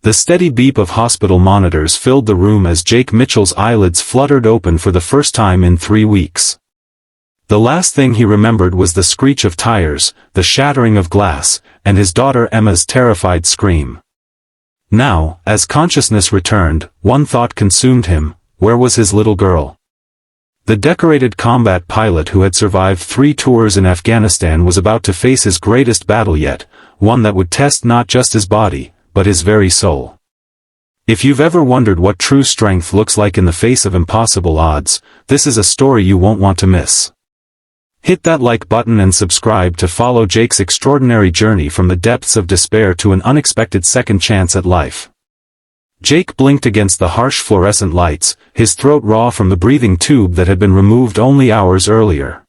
The steady beep of hospital monitors filled the room as Jake Mitchell's eyelids fluttered open for the first time in 3 weeks. The last thing he remembered was the screech of tires, the shattering of glass, and his daughter Emma's terrified scream. Now, as consciousness returned, one thought consumed him: where was his little girl? The decorated combat pilot who had survived 3 tours in Afghanistan was about to face his greatest battle yet, one that would test not just his body, but his very soul. If you've ever wondered what true strength looks like in the face of impossible odds, this is a story you won't want to miss. Hit that like button and subscribe to follow Jake's extraordinary journey from the depths of despair to an unexpected second chance at life. Jake blinked against the harsh fluorescent lights, his throat raw from the breathing tube that had been removed only hours earlier.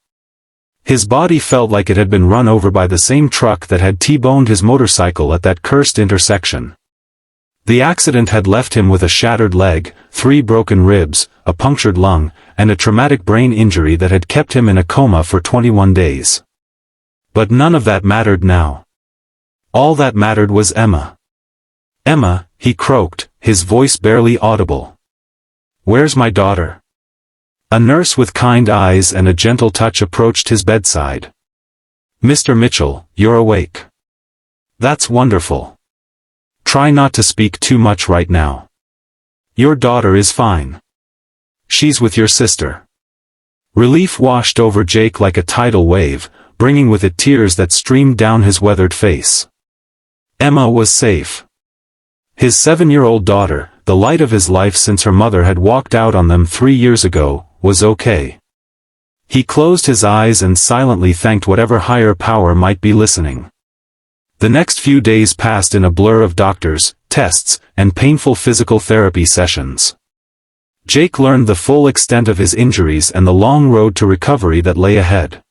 His body felt like it had been run over by the same truck that had T-boned his motorcycle at that cursed intersection. The accident had left him with a shattered leg, 3 broken ribs, a punctured lung, and a traumatic brain injury that had kept him in a coma for 21 days. But none of that mattered now. All that mattered was Emma. "Emma," he croaked, his voice barely audible. "Where's my daughter?" A nurse with kind eyes and a gentle touch approached his bedside. "Mr. Mitchell, you're awake. That's wonderful. Try not to speak too much right now. Your daughter is fine. She's with your sister." Relief washed over Jake like a tidal wave, bringing with it tears that streamed down his weathered face. Emma was safe. His 7-year-old daughter, the light of his life since her mother had walked out on them 3 years ago, was okay. He closed his eyes and silently thanked whatever higher power might be listening. The next few days passed in a blur of doctors, tests, and painful physical therapy sessions. Jake learned the full extent of his injuries and the long road to recovery that lay ahead.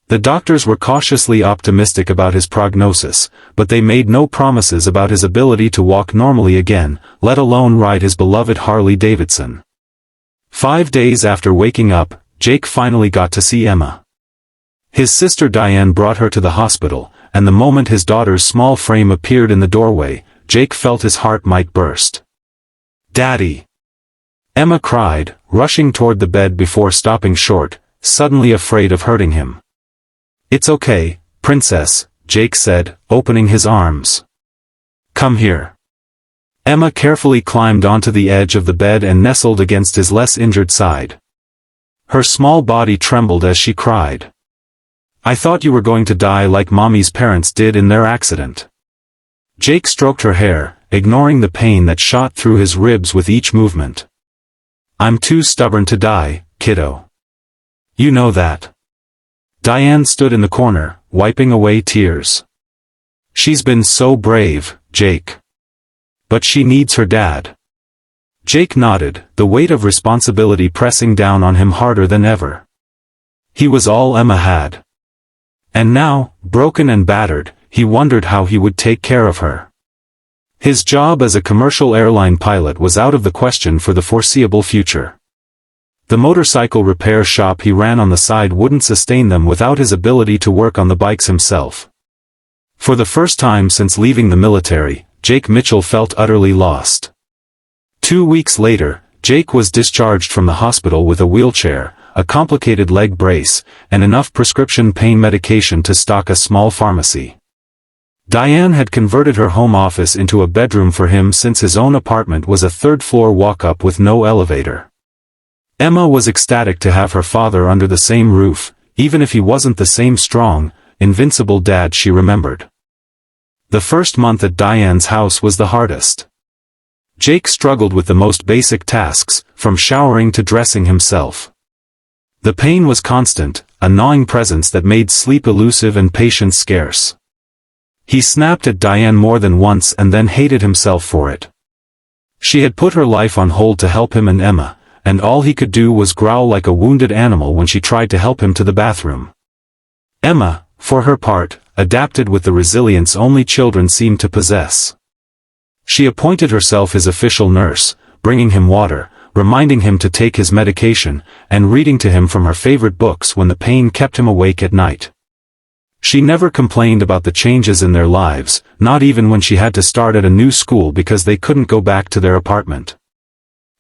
The doctors were cautiously optimistic about his prognosis, but they made no promises about his ability to walk normally again, let alone ride his beloved Harley-Davidson. 5 days after waking up, Jake finally got to see Emma. His sister Diane brought her to the hospital, and the moment his daughter's small frame appeared in the doorway, Jake felt his heart might burst. "Daddy!" Emma cried, rushing toward the bed before stopping short, suddenly afraid of hurting him. "It's okay, princess," Jake said, opening his arms. "Come here." Emma carefully climbed onto the edge of the bed and nestled against his less injured side. Her small body trembled as she cried. "I thought you were going to die like Mommy's parents did in their accident." Jake stroked her hair, ignoring the pain that shot through his ribs with each movement. "I'm too stubborn to die, kiddo. You know that." Diane stood in the corner, wiping away tears. "She's been so brave, Jake. But she needs her dad." Jake nodded, the weight of responsibility pressing down on him harder than ever. He was all Emma had. And now, broken and battered, he wondered how he would take care of her. His job as a commercial airline pilot was out of the question for the foreseeable future. The motorcycle repair shop he ran on the side wouldn't sustain them without his ability to work on the bikes himself. For the first time since leaving the military, Jake Mitchell felt utterly lost. 2 weeks later, Jake was discharged from the hospital with a wheelchair, a complicated leg brace, and enough prescription pain medication to stock a small pharmacy. Diane had converted her home office into a bedroom for him since his own apartment was a third-floor walk-up with no elevator. Emma was ecstatic to have her father under the same roof, even if he wasn't the same strong, invincible dad she remembered. The first month at Diane's house was the hardest. Jake struggled with the most basic tasks, from showering to dressing himself. The pain was constant, a gnawing presence that made sleep elusive and patience scarce. He snapped at Diane more than once and then hated himself for it. She had put her life on hold to help him and Emma, and all he could do was growl like a wounded animal when she tried to help him to the bathroom. Emma, for her part, adapted with the resilience only children seem to possess. She appointed herself his official nurse, bringing him water, reminding him to take his medication, and reading to him from her favorite books when the pain kept him awake at night. She never complained about the changes in their lives, not even when she had to start at a new school because they couldn't go back to their apartment.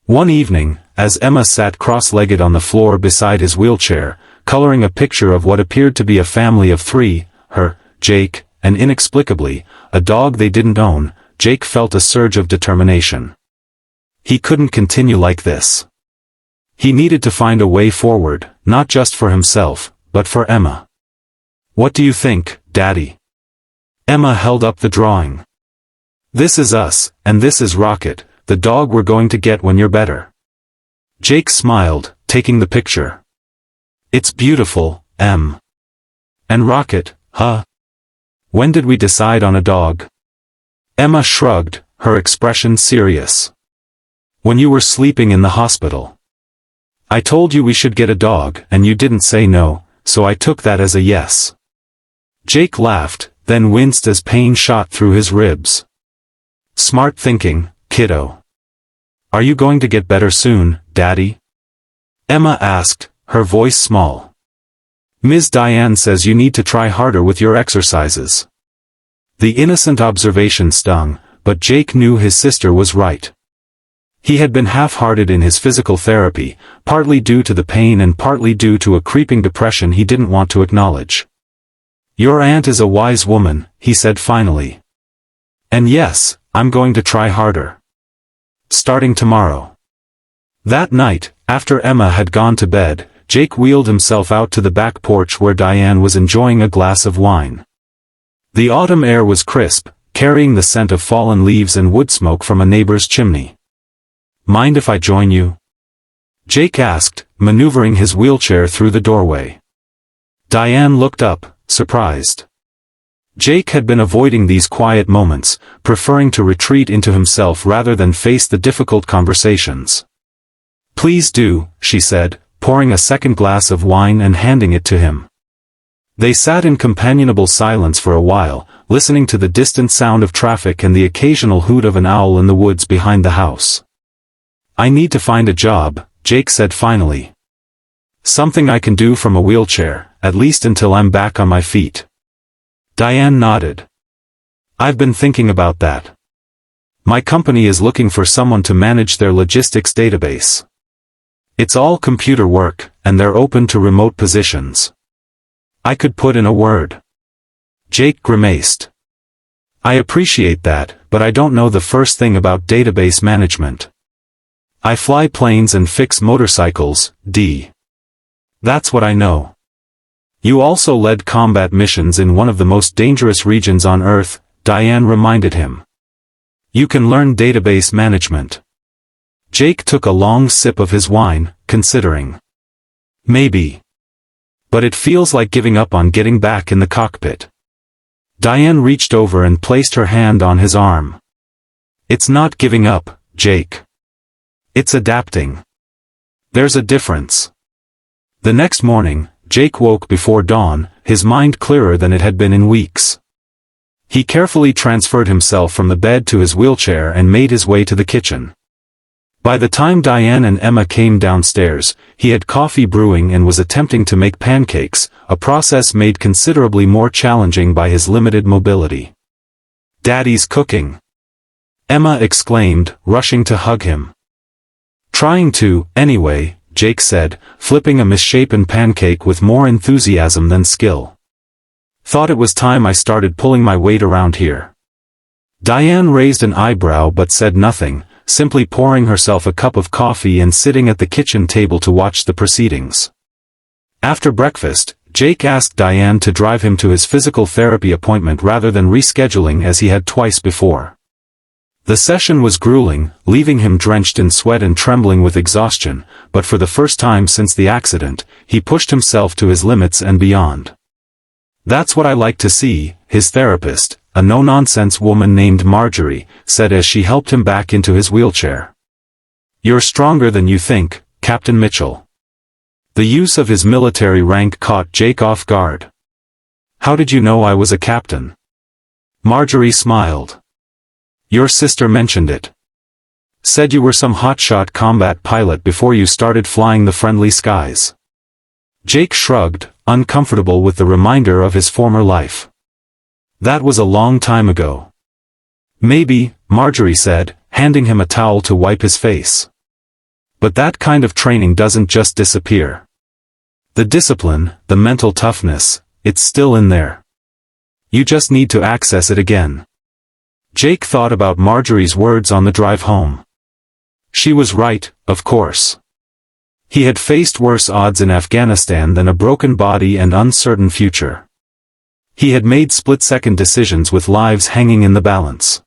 One evening, as Emma sat cross-legged on the floor beside his wheelchair, coloring a picture of what appeared to be a family of three, her, Jake, and inexplicably, a dog they didn't own, Jake felt a surge of determination. He couldn't continue like this. He needed to find a way forward, not just for himself, but for Emma. "What do you think, Daddy?" Emma held up the drawing. "This is us, and this is Rocket, the dog we're going to get when you're better." Jake smiled, taking the picture. "It's beautiful, Em." "And Rocket, huh? When did we decide on a dog?" Emma shrugged, her expression serious. "When you were sleeping in the hospital. I told you we should get a dog, and you didn't say no, so I took that as a yes." Jake laughed, then winced as pain shot through his ribs. "Smart thinking, kiddo. Are you going to get better soon, Daddy?" Emma asked, her voice small. "Ms. Diane says you need to try harder with your exercises." The innocent observation stung, but Jake knew his sister was right. He had been half-hearted in his physical therapy, partly due to the pain and partly due to a creeping depression he didn't want to acknowledge. "Your aunt is a wise woman," he said finally. "And yes, I'm going to try harder. Starting tomorrow." That night, after Emma had gone to bed, Jake wheeled himself out to the back porch where Diane was enjoying a glass of wine. The autumn air was crisp, carrying the scent of fallen leaves and wood smoke from a neighbor's chimney. "Mind if I join you?" Jake asked, maneuvering his wheelchair through the doorway. Diane looked up, surprised. Jake had been avoiding these quiet moments, preferring to retreat into himself rather than face the difficult conversations. "Please do," she said, pouring a second glass of wine and handing it to him. They sat in companionable silence for a while, listening to the distant sound of traffic and the occasional hoot of an owl in the woods behind the house. "I need to find a job," Jake said finally. "Something I can do from a wheelchair, at least until I'm back on my feet." Diane nodded. "I've been thinking about that. My company is looking for someone to manage their logistics database. It's all computer work, and they're open to remote positions. I could put in a word." Jake grimaced. "I appreciate that, but I don't know the first thing about database management. I fly planes and fix motorcycles, That's what I know." "You also led combat missions in one of the most dangerous regions on Earth," Diane reminded him. "You can learn database management." Jake took a long sip of his wine, considering. "Maybe. But it feels like giving up on getting back in the cockpit." Diane reached over and placed her hand on his arm. "It's not giving up, Jake. It's adapting. There's a difference." The next morning, Jake woke before dawn, his mind clearer than it had been in weeks. He carefully transferred himself from the bed to his wheelchair and made his way to the kitchen. By the time Diane and Emma came downstairs, he had coffee brewing and was attempting to make pancakes, a process made considerably more challenging by his limited mobility. "Daddy's cooking!" Emma exclaimed, rushing to hug him. "Trying to, anyway," Jake said, flipping a misshapen pancake with more enthusiasm than skill. "Thought it was time I started pulling my weight around here." Diane raised an eyebrow but said nothing, simply pouring herself a cup of coffee and sitting at the kitchen table to watch the proceedings. After breakfast, Jake asked Diane to drive him to his physical therapy appointment rather than rescheduling as he had twice before. The session was grueling, leaving him drenched in sweat and trembling with exhaustion, but for the first time since the accident, he pushed himself to his limits and beyond. "That's what I like to see," his therapist, a no-nonsense woman named Marjorie, said as she helped him back into his wheelchair. "You're stronger than you think, Captain Mitchell." The use of his military rank caught Jake off guard. "How did you know I was a captain?" Marjorie smiled. "Your sister mentioned it. Said you were some hotshot combat pilot before you started flying the friendly skies." Jake shrugged, uncomfortable with the reminder of his former life. That was a long time ago. Maybe, Marjorie said, handing him a towel to wipe his face. But that kind of training doesn't just disappear. The discipline, the mental toughness, it's still in there. You just need to access it again. Jake thought about Marjorie's words on the drive home. She was right, of course. He had faced worse odds in Afghanistan than a broken body and uncertain future. He had made split-second decisions with lives hanging in the balance.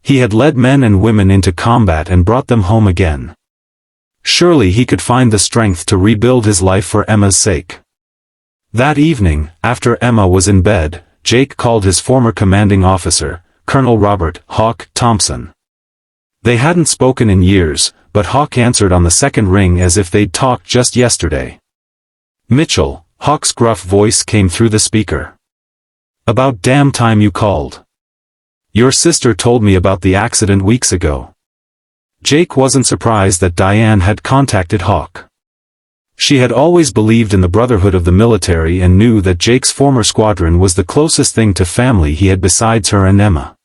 He had led men and women into combat and brought them home again. Surely he could find the strength to rebuild his life for Emma's sake. That evening, after Emma was in bed, Jake called his former commanding officer, Colonel Robert "Hawk" Thompson. They hadn't spoken in years, but Hawk answered on the second ring as if they'd talked just yesterday. "Mitchell," Hawk's gruff voice came through the speaker. "About damn time you called. Your sister told me about the accident weeks ago." Jake wasn't surprised that Diane had contacted Hawk. She had always believed in the brotherhood of the military and knew that Jake's former squadron was the closest thing to family he had besides her and Emma.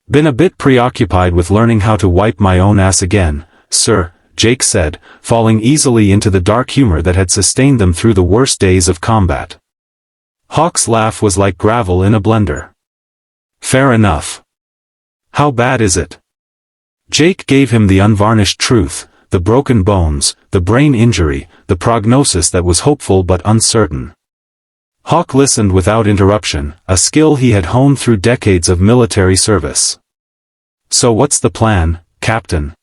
"Been a bit preoccupied with learning how to wipe my own ass again, sir," Jake said, falling easily into the dark humor that had sustained them through the worst days of combat. Hawk's laugh was like gravel in a blender. "Fair enough. How bad is it?" Jake gave him the unvarnished truth, the broken bones, the brain injury, the prognosis that was hopeful but uncertain. Hawk listened without interruption, a skill he had honed through decades of military service. "So what's the plan, Captain?"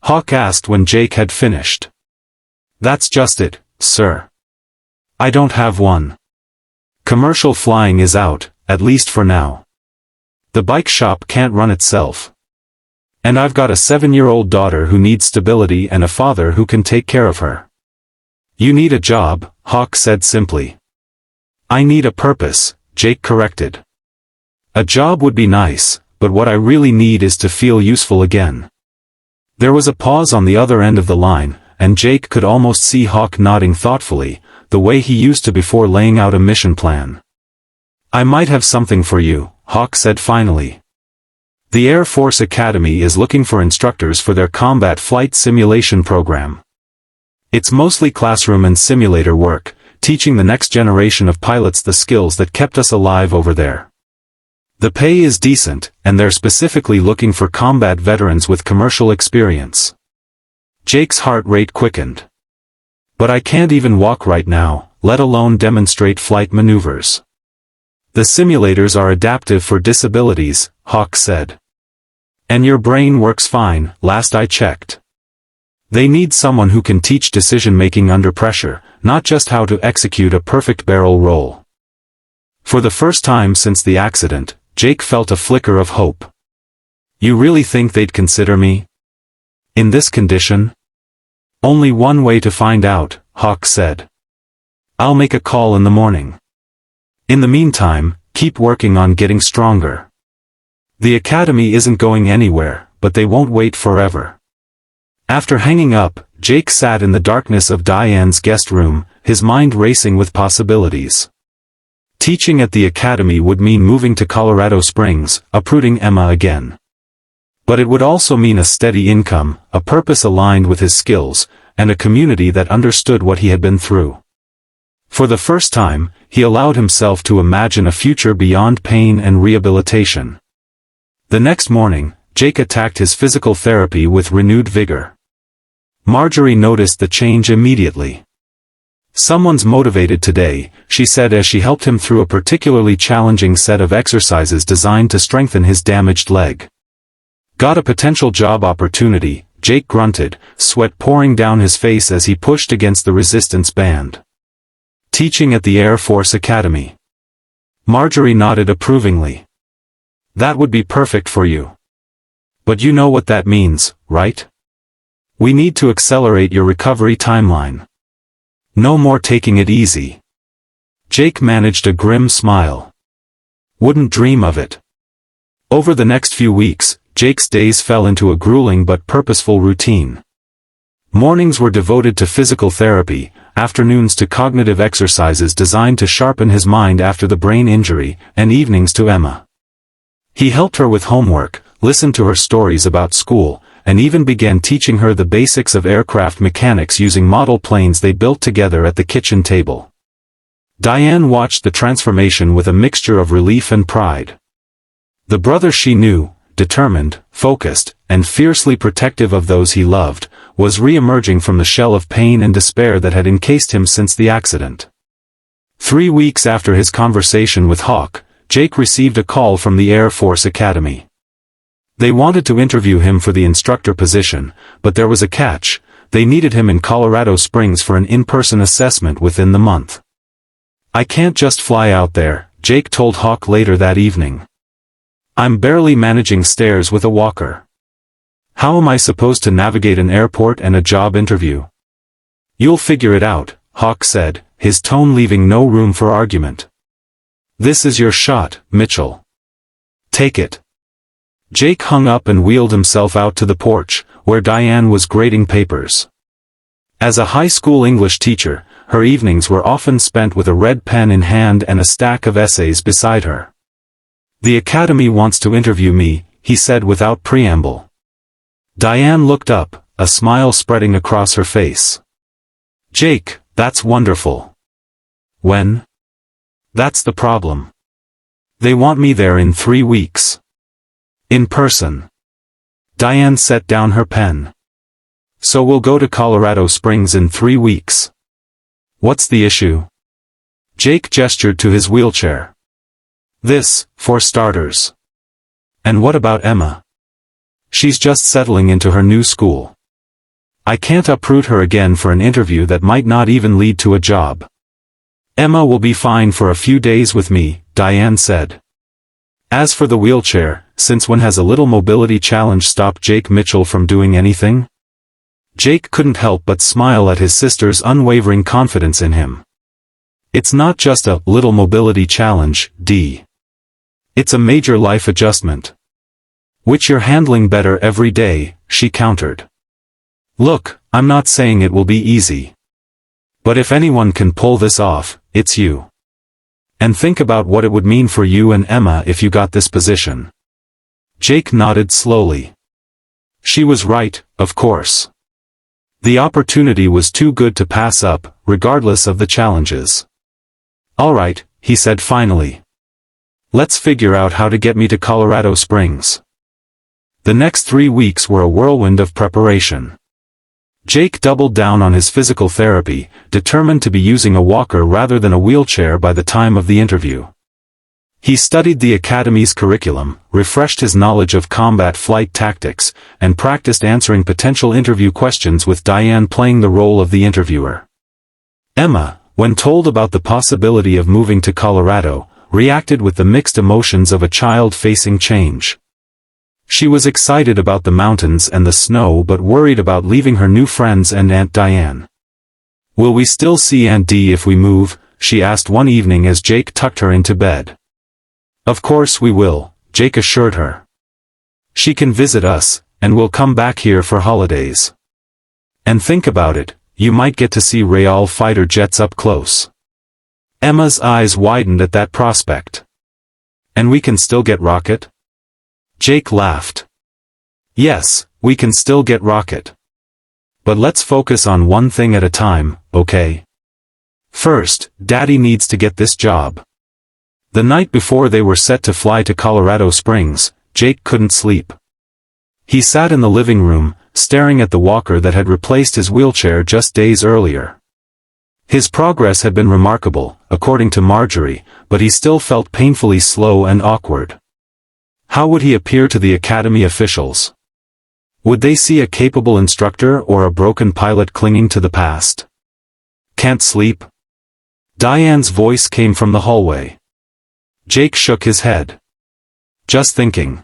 Hawk asked when Jake had finished. "That's just it, sir. I don't have one. Commercial flying is out, at least for now. The bike shop can't run itself. And I've got a 7-year-old daughter who needs stability and a father who can take care of her." "You need a job," Hawk said simply. "I need a purpose," Jake corrected. "A job would be nice, but what I really need is to feel useful again." There was a pause on the other end of the line, and Jake could almost see Hawk nodding thoughtfully, the way he used to before laying out a mission plan. "I might have something for you," Hawk said finally. "The Air Force Academy is looking for instructors for their combat flight simulation program. It's mostly classroom and simulator work, teaching the next generation of pilots the skills that kept us alive over there. The pay is decent, and they're specifically looking for combat veterans with commercial experience." Jake's heart rate quickened. "But I can't even walk right now, let alone demonstrate flight maneuvers." "The simulators are adaptive for disabilities," Hawk said. "And your brain works fine, last I checked. They need someone who can teach decision-making under pressure, not just how to execute a perfect barrel roll." For the first time since the accident, Jake felt a flicker of hope. "You really think they'd consider me? In this condition?" "Only one way to find out," Hawk said. "I'll make a call in the morning. In the meantime, keep working on getting stronger. The academy isn't going anywhere, but they won't wait forever." After hanging up, Jake sat in the darkness of Diane's guest room, his mind racing with possibilities. Teaching at the academy would mean moving to Colorado Springs, uprooting Emma again. But it would also mean a steady income, a purpose aligned with his skills, and a community that understood what he had been through. For the first time, he allowed himself to imagine a future beyond pain and rehabilitation. The next morning, Jake attacked his physical therapy with renewed vigor. Marjorie noticed the change immediately. "Someone's motivated today," she said as she helped him through a particularly challenging set of exercises designed to strengthen his damaged leg. "Got a potential job opportunity," Jake grunted, sweat pouring down his face as he pushed against the resistance band. "Teaching at the Air Force Academy." Marjorie nodded approvingly. "That would be perfect for you. But you know what that means, right? We need to accelerate your recovery timeline. No more taking it easy." Jake managed a grim smile. "Wouldn't dream of it." Over the next few weeks, Jake's days fell into a grueling but purposeful routine. Mornings were devoted to physical therapy, afternoons to cognitive exercises designed to sharpen his mind after the brain injury, and evenings to Emma. He helped her with homework, listened to her stories about school, and even began teaching her the basics of aircraft mechanics using model planes they built together at the kitchen table. Diane watched the transformation with a mixture of relief and pride. The brother she knew, determined, focused, and fiercely protective of those he loved, was re-emerging from the shell of pain and despair that had encased him since the accident. 3 weeks after his conversation with Hawk, Jake received a call from the Air Force Academy. They wanted to interview him for the instructor position, but there was a catch: they needed him in Colorado Springs for an in-person assessment within the month. "I can't just fly out there," Jake told Hawk later that evening. "I'm barely managing stairs with a walker. How am I supposed to navigate an airport and a job interview?" "You'll figure it out," Hawk said, his tone leaving no room for argument. "This is your shot, Mitchell. Take it." Jake hung up and wheeled himself out to the porch, where Diane was grading papers. As a high school English teacher, her evenings were often spent with a red pen in hand and a stack of essays beside her. "The Academy wants to interview me," he said without preamble. Diane looked up, a smile spreading across her face. "Jake, that's wonderful. When?" "That's the problem. They want me there in 3 weeks. In person." Diane set down her pen. "So we'll go to Colorado Springs in 3 weeks. What's the issue?" Jake gestured to his wheelchair. "This, for starters. And what about Emma? She's just settling into her new school. I can't uproot her again for an interview that might not even lead to a job." "Emma will be fine for a few days with me," Diane said. As for the wheelchair, since when has a little mobility challenge stopped Jake Mitchell from doing anything? Jake couldn't help but smile at his sister's unwavering confidence in him. "It's not just a little mobility challenge, Dee. It's a major life adjustment. Which you're handling better every day," she countered. "Look, I'm not saying it will be easy. But if anyone can pull this off, it's you. And think about what it would mean for you and Emma if you got this position." Jake nodded slowly. She was right, of course. The opportunity was too good to pass up, regardless of the challenges. "All right," he said finally. "Let's figure out how to get me to Colorado Springs." The next 3 weeks were a whirlwind of preparation. Jake doubled down on his physical therapy, determined to be using a walker rather than a wheelchair by the time of the interview. He studied the Academy's curriculum, refreshed his knowledge of combat flight tactics, and practiced answering potential interview questions with Diane playing the role of the interviewer. Emma, when told about the possibility of moving to Colorado, reacted with the mixed emotions of a child facing change. She was excited about the mountains and the snow but worried about leaving her new friends and Aunt Diane. "Will we still see Aunt Dee if we move?" she asked one evening as Jake tucked her into bed. "Of course we will," Jake assured her. "She can visit us, and we'll come back here for holidays. And think about it, you might get to see Real fighter jets up close." Emma's eyes widened at that prospect. "And we can still get Rocket?" Jake laughed. "Yes, we can still get Rocket. But let's focus on one thing at a time, okay? First, Daddy needs to get this job." The night before they were set to fly to Colorado Springs, Jake couldn't sleep. He sat in the living room, staring at the walker that had replaced his wheelchair just days earlier. His progress had been remarkable, according to Marjorie, but he still felt painfully slow and awkward. How would he appear to the Academy officials? Would they see a capable instructor or a broken pilot clinging to the past? "Can't sleep?" Diane's voice came from the hallway. Jake shook his head. "Just thinking.